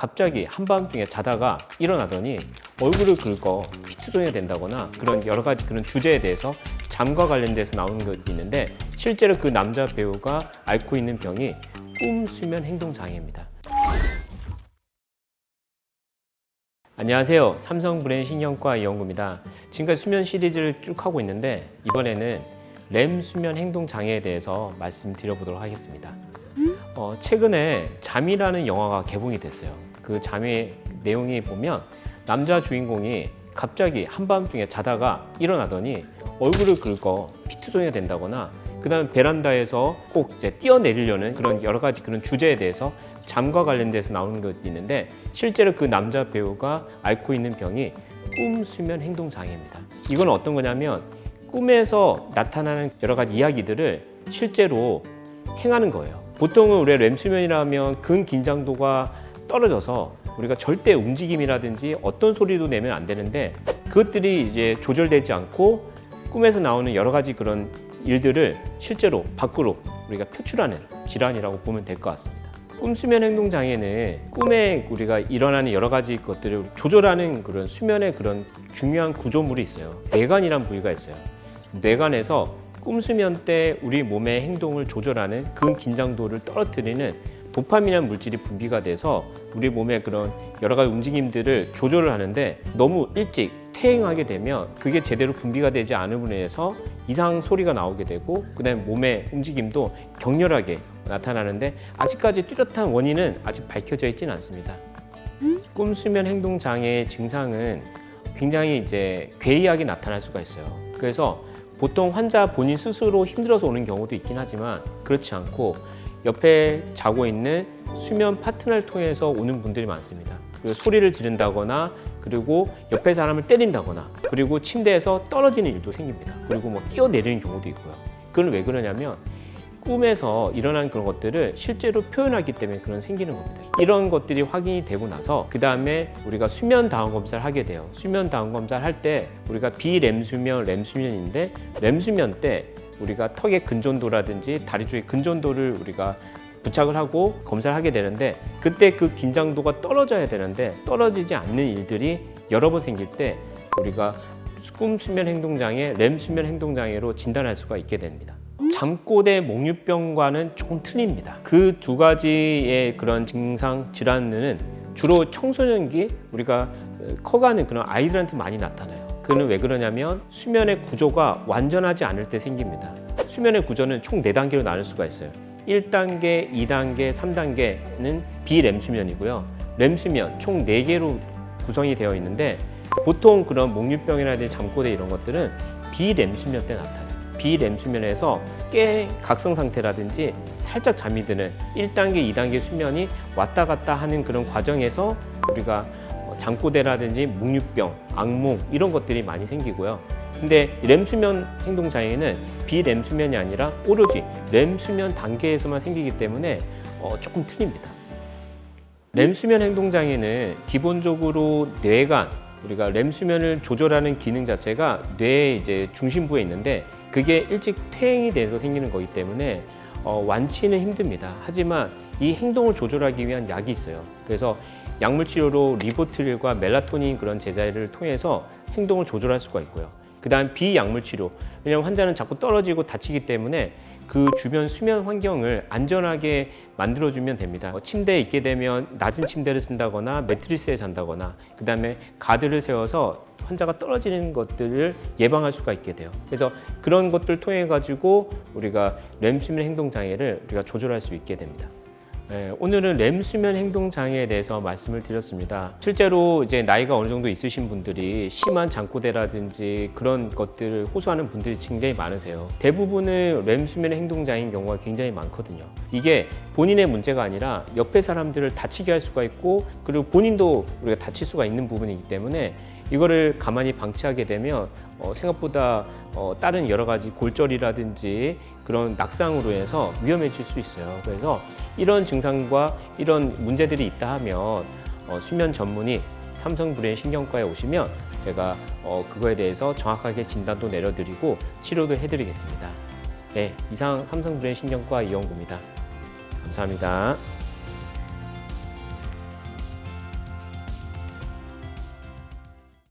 갑자기 한밤중에 자다가 일어나더니 얼굴을 긁어 피투성이가 된다거나 그런 여러 가지 그런 주제에 대해서 잠과 관련돼서 나오는 것이 있는데, 실제로 그 남자 배우가 앓고 있는 병이 꿈 수면 행동 장애입니다. 안녕하세요. 삼성 브레인 신경과 이영구입니다. 지금까지 수면 시리즈를 쭉 하고 있는데, 이번에는 렘 수면 행동 장애에 대해서 말씀드려보도록 하겠습니다. 최근에 잠이라는 영화가 개봉이 됐어요. 그 잠의 내용이 보면 남자 주인공이 갑자기 한밤중에 자다가 일어나더니 얼굴을 긁어 피투성이가 된다거나, 그 다음에 베란다에서 꼭 이제 뛰어내리려는 그런 여러 가지 그런 주제에 대해서 잠과 관련돼서 나오는 것이 있는데, 실제로 그 남자 배우가 앓고 있는 병이 꿈 수면 행동 장애입니다. 이건 어떤 거냐면, 꿈에서 나타나는 여러 가지 이야기들을 실제로 행하는 거예요. 보통은 우리가 렘 수면이라면 근긴장도가 떨어져서 우리가 절대 움직임이라든지 어떤 소리도 내면 안 되는데, 그것들이 이제 조절되지 않고 꿈에서 나오는 여러 가지 그런 일들을 실제로 밖으로 우리가 표출하는 질환이라고 보면 될 것 같습니다. 꿈 수면 행동 장애는 꿈에 우리가 일어나는 여러 가지 것들을 조절하는 그런 수면의 그런 중요한 구조물이 있어요. 뇌관이란 부위가 있어요. 뇌관에서 꿈 수면 때 우리 몸의 행동을 조절하는 근긴장도를 떨어뜨리는 도파민이라는 물질이 분비가 돼서 우리 몸의 그런 여러 가지 움직임들을 조절을 하는데, 너무 일찍 퇴행하게 되면 그게 제대로 분비가 되지 않음으로 인해서 이상 소리가 나오게 되고, 그 다음에 몸의 움직임도 격렬하게 나타나는데, 아직까지 뚜렷한 원인은 아직 밝혀져 있지는 않습니다. 꿈 수면 행동 장애의 증상은 굉장히 이제 괴이하게 나타날 수가 있어요. 그래서 보통 환자 본인 스스로 힘들어서 오는 경우도 있긴 하지만, 그렇지 않고 옆에 자고 있는 수면 파트너를 통해서 오는 분들이 많습니다. 그리고 소리를 지른다거나, 그리고 옆에 사람을 때린다거나, 그리고 침대에서 떨어지는 일도 생깁니다. 그리고 뭐 뛰어내리는 경우도 있고요. 그건 왜 그러냐면, 꿈에서 일어난 그런 것들을 실제로 표현하기 때문에 그런 생기는 겁니다. 이런 것들이 확인이 되고 나서 그 다음에 우리가 수면 다운 검사를 하게 돼요. 수면 다운 검사를 할 때 우리가 비렘 수면, 렘 수면인데, 렘 수면 때 우리가 턱의 근전도라든지 다리 쪽의 근전도를 우리가 부착을 하고 검사를 하게 되는데, 그때 그 긴장도가 떨어져야 되는데 떨어지지 않는 일들이 여러 번 생길 때 우리가 꿈 수면 행동 장애, 렘 수면 행동 장애로 진단할 수가 있게 됩니다. 잠꼬대 목류병과는 조금 틀립니다. 그 두 가지의 그런 증상 질환은 주로 청소년기 우리가 커가는 그런 아이들한테 많이 나타나요. 그는 왜 그러냐면, 수면의 구조가 완전하지 않을 때 생깁니다. 수면의 구조는 총 4단계로 나눌 수가 있어요. 1단계, 2단계, 3단계는 비렘 수면이고요. 렘 수면 총 4개로 구성이 되어 있는데, 보통 그런 목류병이라든지 잠꼬대 이런 것들은 비렘 수면 때 나타나요. 비렘 수면에서 깨 각성 상태라든지 살짝 잠이 드는 1단계, 2단계 수면이 왔다 갔다 하는 그런 과정에서 우리가 잠꼬대라든지 목류병, 악몽 이런 것들이 많이 생기고요. 근데 렘 수면 행동 장애는 비렘 수면이 아니라 오로지 렘 수면 단계에서만 생기기 때문에 조금 틀립니다. 렘 수면 행동 장애는 기본적으로 뇌관, 우리가 렘 수면을 조절하는 기능 자체가 뇌의 이제 중심부에 있는데, 그게 일찍 퇴행이 돼서 생기는 거기 때문에 완치는 힘듭니다. 하지만 이 행동을 조절하기 위한 약이 있어요. 그래서 약물 치료로 리보트릴과 멜라토닌 그런 제자를 통해서 행동을 조절할 수가 있고요. 그 다음 비약물 치료, 왜냐하면 환자는 자꾸 떨어지고 다치기 때문에 그 주변 수면 환경을 안전하게 만들어주면 됩니다. 침대에 있게 되면 낮은 침대를 쓴다거나 매트리스에 잔다거나, 그 다음에 가드를 세워서 환자가 떨어지는 것들을 예방할 수가 있게 돼요. 그래서 그런 것들을 통해 가지고 우리가 렘 수면 행동 장애를 우리가 조절할 수 있게 됩니다. 오늘은 렘 수면 행동 장애에 대해서 말씀을 드렸습니다. 실제로 이제 나이가 어느 정도 있으신 분들이 심한 잠꼬대라든지 그런 것들을 호소하는 분들이 굉장히 많으세요. 대부분은 렘 수면 행동 장애인 경우가 굉장히 많거든요. 이게 본인의 문제가 아니라 옆에 사람들을 다치게 할 수가 있고, 그리고 본인도 우리가 다칠 수가 있는 부분이기 때문에 이거를 가만히 방치하게 되면 생각보다 다른 여러 가지 골절이라든지 그런 낙상으로 해서 위험해질 수 있어요. 그래서 이런 증상과 이런 문제들이 있다 하면 수면 전문의 삼성 브레인 신경과에 오시면 제가 그거에 대해서 정확하게 진단도 내려드리고 치료도 해드리겠습니다. 네, 이상 삼성 브레인 신경과 이영구입니다. 감사합니다.